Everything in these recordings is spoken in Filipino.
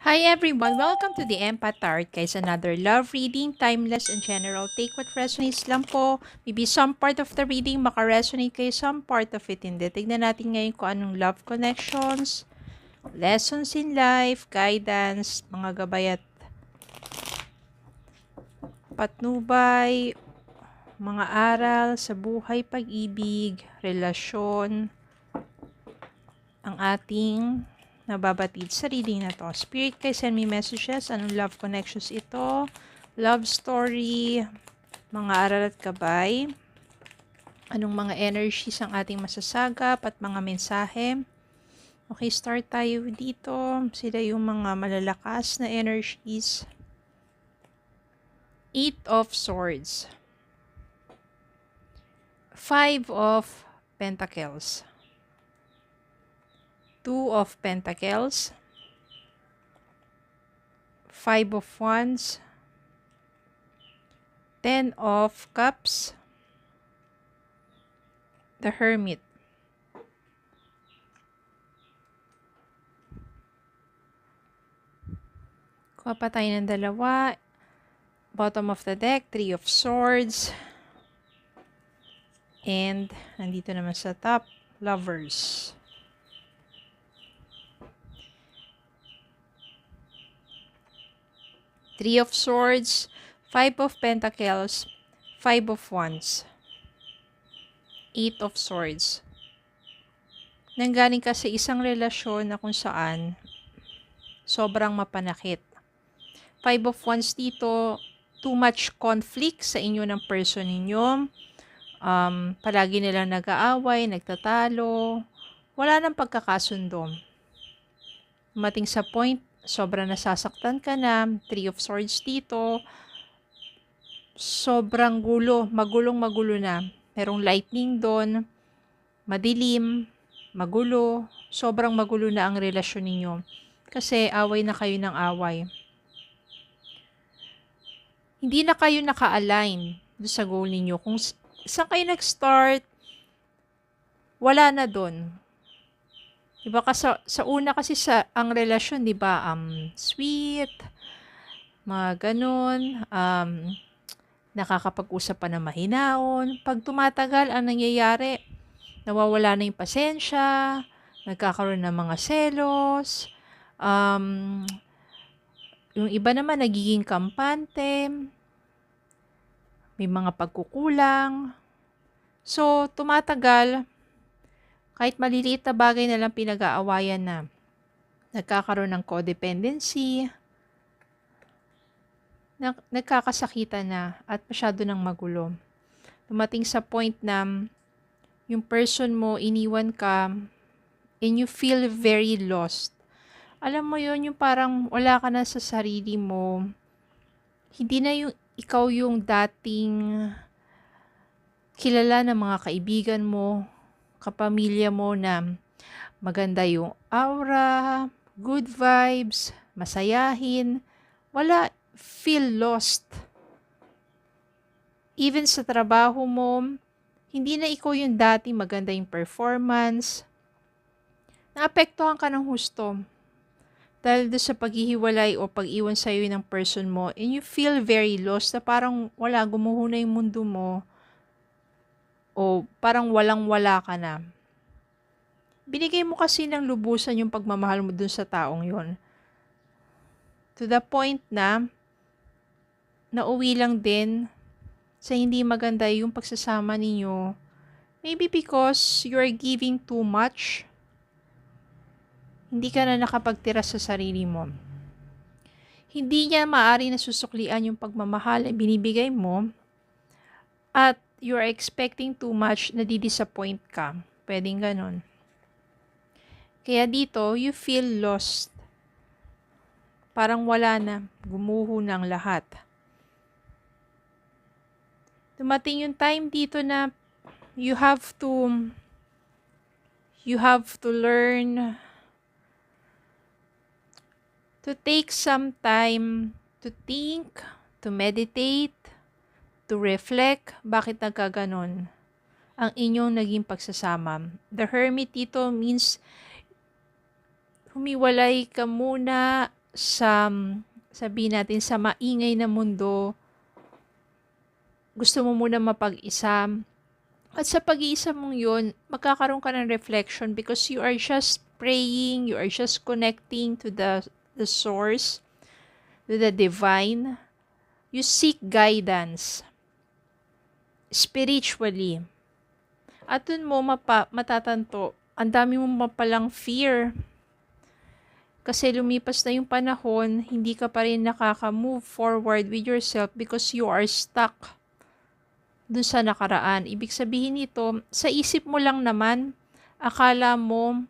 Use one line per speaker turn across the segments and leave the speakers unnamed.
Hi everyone! Welcome to the Empath Tarot, guys. Another love reading, timeless and general. Take what resonates lang po. Maybe some part of the reading maka-resonate kayo, some part of it hindi. Tignan natin ngayon kung anong love connections, lessons in life, guidance, mga gabay at patnubay, mga aral sa buhay, pag-ibig, relasyon, ang ating nababatid sa reading na to. Spirit, guys, send me messages. Anong love connections ito? Love story, mga aral at gabay. Anong mga energies ang ating masasagap at mga mensahe? Okay, start tayo dito. Sila yung mga malalakas na energies. Eight of Swords. Five of Pentacles. Two of Pentacles. Five of Wands. 10 of Cups. The Hermit. Kuha pa tayo ng dalawa. Bottom of the deck, 3 of Swords. And nandito naman sa top, Lovers. Three of Swords, 5 of Pentacles, 5 of Wands, 8 of Swords. Nanggaling ka sa isang relasyon na kung saan sobrang mapanakit. 5 of Wands dito, too much conflict sa inyo ng person ninyo. Palagi nilang nag-aaway, nagtatalo, wala nang pagkakasundo. Dumating sa point, sobrang nasasaktan ka na. 3 of Swords dito, sobrang gulo, magulo na. Merong lightning doon, madilim, magulo, sobrang magulo na ang relasyon ninyo. Kasi away na kayo ng away. Hindi na kayo naka-align doon sa goal ninyo. Kung saan kayo nag-start, wala na doon. Diba sa una kasi ang relasyon, diba, sweet, mga ganun, nakakapag-usap pa na mahinaon. Pag tumatagal, ang nangyayari, nawawala na yung pasensya, nagkakaroon ng mga selos, yung iba naman nagiging kampante, may mga pagkukulang. So, tumatagal, kahit maliliit na bagay na lang pinag-aawayan na. Nagkakaroon ng codependency, nagkakasakitan na at masyado ng magulo. Dumating sa point na yung person mo, iniwan ka, and you feel very lost. Alam mo yun, yung parang wala ka na sa sarili mo. Hindi na yung ikaw yung dating kilala ng mga kaibigan mo, kapamilya mo na maganda yung aura, good vibes, masayahin. Wala, feel lost. Even sa trabaho mo, hindi na ikaw yung dati maganda yung performance. Naapektuhan ka ng husto. Dahil doon sa paghihiwalay o pag-iwan sa'yo ng person mo, and you feel very lost na parang wala, gumuho na yung mundo mo. O parang walang-wala ka na. Binigay mo kasi ng lubusan yung pagmamahal mo dun sa taong yon. To the point na nauwi lang din sa hindi maganda yung pagsasama ninyo. Maybe because you are giving too much. Hindi ka na nakapagtira sa sarili mo. Hindi niya maaari na susuklian yung pagmamahal na binibigay mo. At you are expecting too much, nadidisappoint ka. Pwedeng ganun. Kaya dito, you feel lost. Parang wala na. Gumuho ng lahat. Dumating yung time dito na you have to learn to take some time to think, to meditate, to reflect, bakit nagkaganon ang inyong naging pagsasama. The Hermit dito means humiwalay ka muna sa, sabihin natin, sa maingay na mundo, gusto mo muna mapag-isa. At sa pag-iisa mong yun, magkakaroon ka ng reflection because you are just praying, you are just connecting to the source, to the divine. You seek guidance spiritually. At dun mo matatanto, ang dami mong mapalang fear. Kasi lumipas na yung panahon, hindi ka pa rin nakaka-move forward with yourself because you are stuck dun sa nakaraan. Ibig sabihin nito, sa isip mo lang naman, akala mo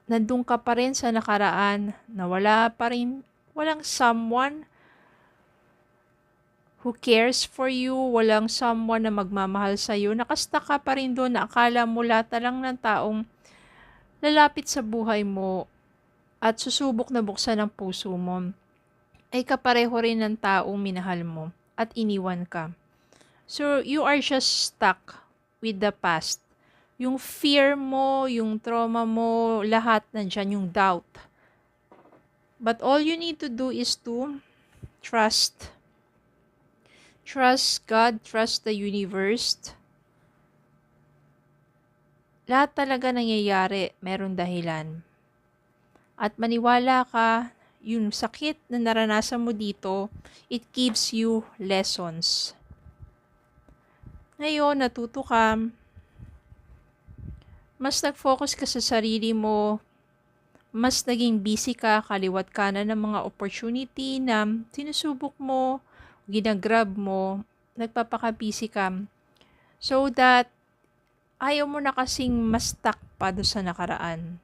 nandun ka pa rin sa nakaraan, na wala pa rin, walang someone who cares for you, walang someone na magmamahal sa'yo, nakasta ka pa rin doon na akala mo lahat na lang ng taong lalapit sa buhay mo at susubok na buksan ang puso mo, ay kapareho rin ng taong minahal mo at iniwan ka. So, you are just stuck with the past. Yung fear mo, yung trauma mo, lahat nandyan, yung doubt. But all you need to do is to trust. Trust God, trust the universe. Lahat talaga nangyayari, meron dahilan. At maniwala ka, yung sakit na naranasan mo dito, it gives you lessons. Ngayon, natuto ka, mas nag-focus ka sa sarili mo, mas naging busy ka, kaliwat kanan ng mga opportunity na sinusubok mo, ginagrab mo, nagpapaka-busy ka. So that, ayaw mo na kasing mas stuck pa doon sa nakaraan.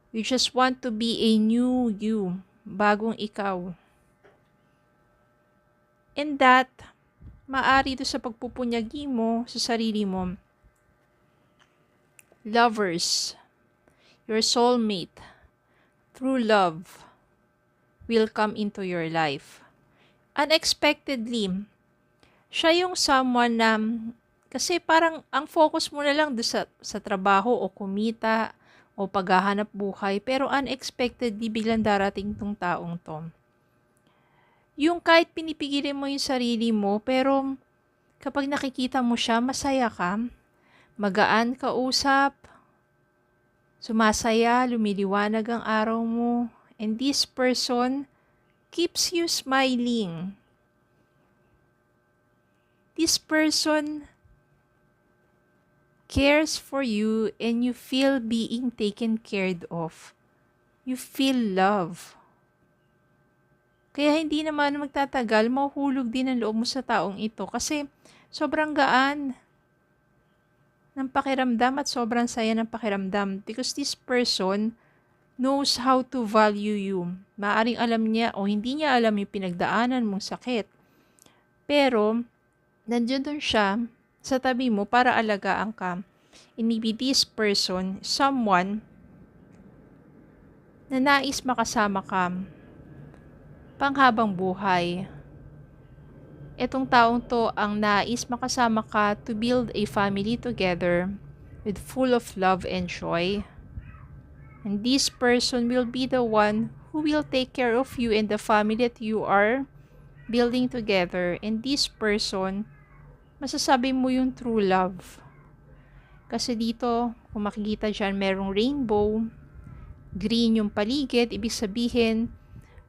You just want to be a new you, bagong ikaw. And that, maari ito sa pagpupunyagi mo sa sarili mo. Lovers, your soulmate, true love, will come into your life. Unexpectedly, siya yung someone na, kasi parang ang focus mo na lang sa trabaho o kumita o paghahanap buhay, pero unexpectedly biglang darating tong taong to. Yung kahit pinipigilin mo yung sarili mo, pero kapag nakikita mo siya, masaya ka, magaan ka usap, sumasaya, lumiliwanag ang araw mo, and this person keeps you smiling. This person cares for you and you feel being taken care of. You feel love. Kaya hindi naman magtatagal, mahuhulog din ang loob mo sa taong ito kasi sobrang gaan ng pakiramdam at sobrang saya ng pakiramdam because this person knows how to value you. Maaring alam niya o hindi niya alam yung pinagdaanan mong sakit. Pero, nandiyan doon siya sa tabi mo para alagaan ka. And maybe this person, someone na nais makasama ka panghabang buhay. Etong taong to ang nais makasama ka to build a family together with full of love and joy. And this person will be the one who will take care of you and the family that you are building together. And this person, masasabi mo yung true love. Kasi dito, kung makikita dyan, merong rainbow, green yung paligid, ibig sabihin,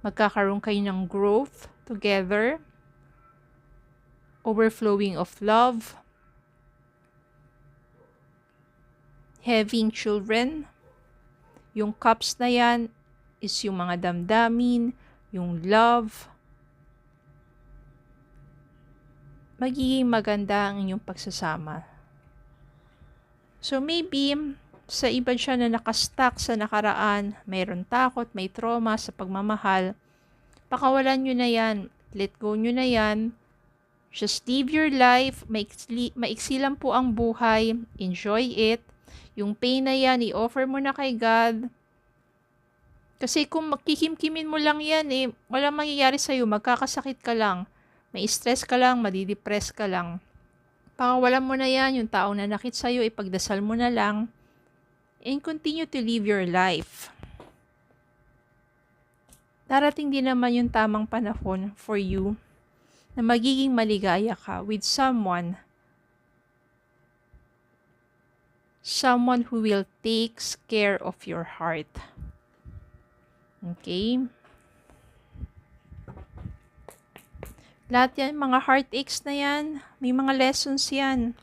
magkakaroon kayo ng growth together, overflowing of love, having children. Yung cups na yan is yung mga damdamin, yung love. Magiging maganda ang inyong pagsasama. So maybe, sa iba siya na nakastuck sa nakaraan, mayroon takot, may trauma sa pagmamahal, pakawalan nyo na yan, let go nyo na yan, just live your life, maiksi lang po ang buhay, enjoy it, yung pain na yan, i-offer mo na kay God, kasi kung makikimkimin mo lang yan, walang mangyayari sa'yo, magkakasakit ka lang, may stress ka lang, madidepress ka lang, pakawalan mo na yan, yung taong nanakit sa'yo, ipagdasal mo na lang, and continue to live your life. darating din naman yung tamang panahon for you na magiging maligaya ka with someone who will takes care of your heart. Okay? Lahat yan, mga heartaches na yan, may mga lessons yan.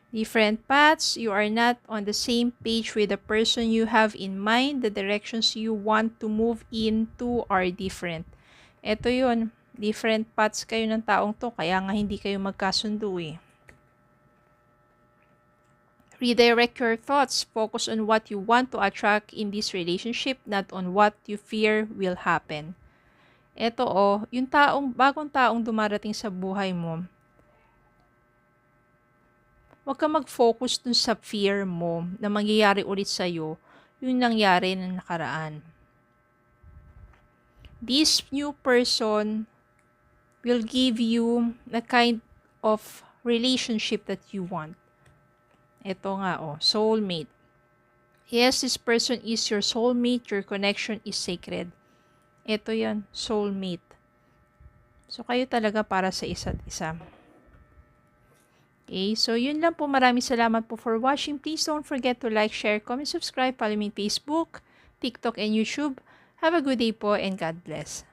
Different paths, you are not on the same page with the person you have in mind. The directions you want to move into are different. Ito yun, different paths kayo ng taong to, kaya nga hindi kayo magkasundo eh. Redirect your thoughts. Focus on what you want to attract in this relationship, not on what you fear will happen. Ito yung bagong taong dumarating sa buhay mo, huwag ka mag-focus dun sa fear mo na mangyayari ulit sa'yo yung nangyari na nakaraan. This new person will give you the kind of relationship that you want. Ito nga soulmate. Yes, this person is your soulmate. Your connection is sacred. Ito yan, soulmate. So, kayo talaga para sa isa't isa. Okay, so yun lang po. Maraming salamat po for watching. Please don't forget to like, share, comment, subscribe, follow me on Facebook, TikTok, and YouTube. Have a good day po and God bless.